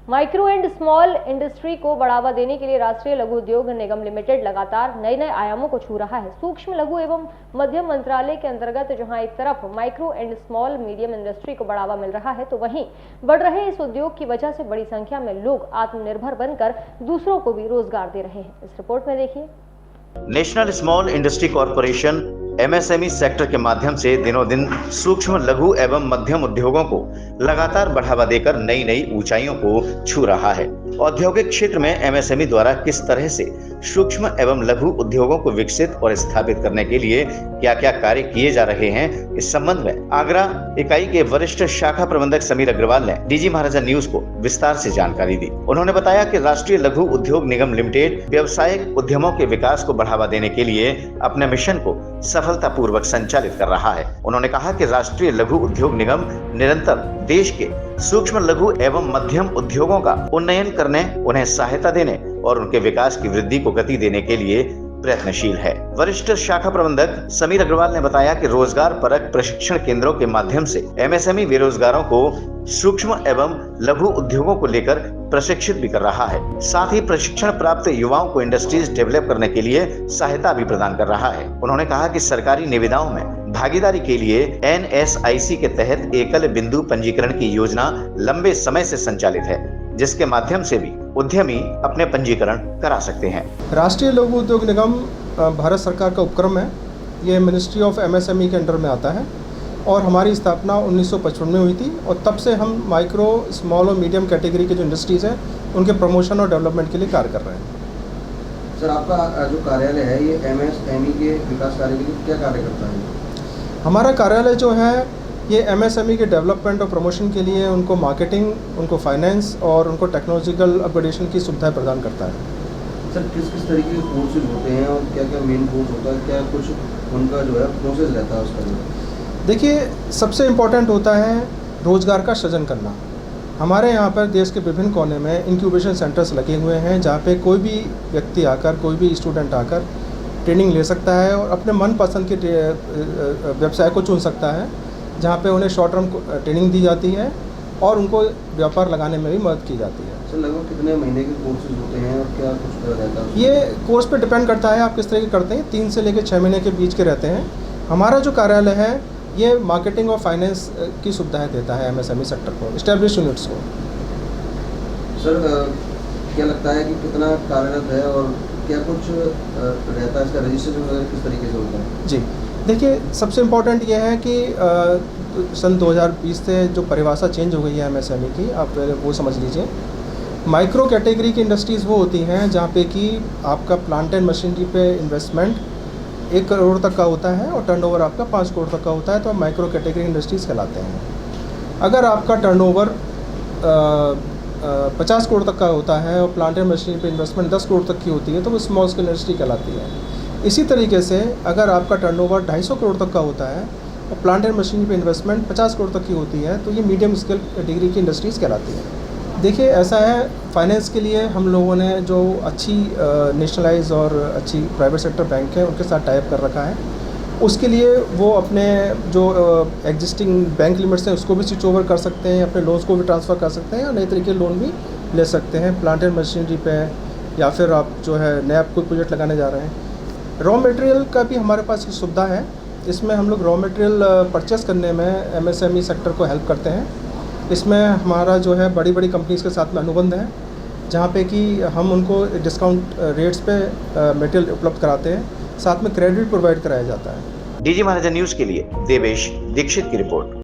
Micro and small industry को बढ़ावा देने के लिए राष्ट्रीय लघु उद्योग निगम लिमिटेड लगातार नए नए आयामों को छू रहा है। सूक्ष्म लघु एवं मध्यम मंत्रालय के अंतर्गत जहां एक तरफ micro and small medium industry को बढ़ावा मिल रहा है, तो वहीं बढ़ रहे इस उद्योग की वजह से बड़ी संख्या में लोग आत्मनिर्भर बनकर दूसरों को भी रोजगार दे रहे हैं। इस रिपोर्ट में देखिए। National small industry corporation MSME sector के माध्यम से दिनों दिन सूक्ष्म लघु एवं मध्यम उद्योगों को लगातार बढ़ावा देकर नई नई ऊंचाइयों को छू रहा है। औद्योगिक क्षेत्र में एमएसएमई द्वारा किस तरह से सूक्ष्म एवं लघु उद्योगों को विकसित और स्थापित करने के लिए क्या क्या कार्य किए जा रहे हैं, इस संबंध में आगरा इकाई के वरिष्ठ शाखा प्रबंधक समीर अग्रवाल ने डीजी महाराजा न्यूज को विस्तार से जानकारी दी। उन्होंने बताया कि राष्ट्रीय लघु उद्योग निगम लिमिटेड व्यवसायिक उद्यमों के विकास को बढ़ावा देने के लिए अपने मिशन को सफलतापूर्वक संचालित कर रहा है। उन्होंने कहा कि राष्ट्रीय लघु उद्योग निगम निरंतर देश के सूक्ष्म लघु एवं मध्यम उद्योगों का उन्नयन करने, उन्हें सहायता देने और उनके विकास की वृद्धि को गति देने के लिए प्रयत्नशील है। वरिष्ठ शाखा प्रबंधक समीर अग्रवाल ने बताया कि रोजगार परक प्रशिक्षण केंद्रों के माध्यम से एमएसएमई बेरोजगारों को सूक्ष्म एवं लघु उद्योगों को लेकर प्रशिक्षित भी कर रहा है। साथ ही प्रशिक्षण प्राप्त युवाओं को इंडस्ट्रीज डेवलप करने के लिए सहायता भी प्रदान कर रहा है। उन्होंने कहा कि सरकारी निविदाओं में भागीदारी के लिए NSIC के तहत एकल बिंदु पंजीकरण की योजना लंबे समय से संचालित है, जिसके माध्यम से भी उद्यमी अपने पंजीकरण करा सकते हैं। राष्ट्रीय लघु उद्योग निगम भारत सरकार का उपक्रम है। ये मिनिस्ट्री ऑफ एमएसएमई के अंडर में आता है और हमारी स्थापना 1955 में हुई थी और तब से हम माइक्रो, स्मॉल और मीडियम कैटेगरी के जो इंडस्ट्रीज़ हैं उनके प्रमोशन और डेवलपमेंट के लिए कार्य कर रहे हैं। सर, आपका जो कार्यालय है ये एमएसएमई के विकास कार्य के लिए क्या कार्य करता है? हमारा कार्यालय जो है ये एमएसएमई के डेवलपमेंट और प्रमोशन के लिए उनको मार्केटिंग, उनको फाइनेंस और उनको टेक्नोलॉजिकल अपग्रेडेशन की सुविधाएं प्रदान करता है। सर, किस किस तरीके के कोर्सेज होते हैं और क्या क्या मेन कोर्स होता है, क्या कुछ उनका जो है प्रोसेस रहता है उसका? देखिए, सबसे इम्पोर्टेंट होता है रोज़गार का सृजन करना। हमारे यहाँ पर देश के विभिन्न कोने में इंक्यूबेशन सेंटर्स लगे हुए हैं, जहाँ पे कोई भी व्यक्ति आकर, कोई भी स्टूडेंट आकर ट्रेनिंग ले सकता है और अपने मनपसंद के व्यवसाय को चुन सकता है, जहाँ पे उन्हें शॉर्ट टर्म ट्रेनिंग दी जाती है और उनको व्यापार लगाने में भी मदद की जाती है। सर, लगभग कितने महीने के कोर्सेज होते हैं और क्या कुछ रहता है? ये कोर्स पे डिपेंड करता है आप किस तरह के करते हैं। 3 से लेकर 6 महीने के बीच के रहते हैं। हमारा जो कार्यालय है ये मार्केटिंग और फाइनेंस की सुविधाएं देता है एमएसएमई सेक्टर को, एस्टैब्लिश यूनिट्स को। सर, क्या लगता है कि कितना कार्यरत है और क्या कुछ रहता है, इसका रजिस्ट्रेशन वगैरह किस तरीके से होता है? जी, देखिए, सबसे इम्पोर्टेंट ये है कि सन 2020 से जो परिभाषा चेंज हो गई है एमएसएमई की, आप पहले वो समझ लीजिए। माइक्रो कैटेगरी की इंडस्ट्रीज़ वो होती हैं जहाँ पे कि आपका प्लांट एंड मशीनरी पे इन्वेस्टमेंट 1 करोड़ तक का होता है और टर्नओवर आपका 5 करोड़ तक का होता है, तो माइक्रो कैटेगरी इंडस्ट्रीज़ कहलाते हैं। अगर आपका टर्नओवर 50 करोड़ तक का होता है और प्लांट एंड मशीनरी पे इन्वेस्टमेंट 10 करोड़ तक की होती है, तो वो स्मॉल स्केल इंडस्ट्री कहलाती है। इसी तरीके से अगर आपका टर्नओवर 250 करोड़ तक का होता है और प्लांट एंड मशीनरी पे इन्वेस्टमेंट 50 करोड़ तक की होती है, तो ये मीडियम स्केल कैटेगरी की इंडस्ट्रीज़ कहलाती है। देखिए, ऐसा है, फाइनेंस के लिए हम लोगों ने जो अच्छी नेशनलाइज और अच्छी प्राइवेट सेक्टर बैंक है उनके साथ टाइप कर रखा है। उसके लिए वो अपने जो एग्जिस्टिंग बैंक लिमिट्स हैं उसको भी स्विच ओवर कर सकते हैं, अपने लोन्स को भी ट्रांसफ़र कर सकते हैं और नए तरीके लोन भी ले सकते हैं प्लांट एंड मशीनरी पे, या फिर आप जो है नया कोई प्रोजेक्ट लगाने जा रहे हैं। रॉ मटेरियल का भी हमारे पास एक सुविधा है। इसमें हम लोग रॉ मटेरियल परचेस करने में एमएसएमई सेक्टर को हेल्प करते हैं। इसमें हमारा जो है बड़ी बड़ी कंपनीज़ के साथ में अनुबंध है, जहाँ पे कि हम उनको डिस्काउंट रेट्स पे मटेरियल उपलब्ध कराते हैं, साथ में क्रेडिट प्रोवाइड कराया जाता है। डीजी महाराजा न्यूज के लिए देवेश दीक्षित की रिपोर्ट।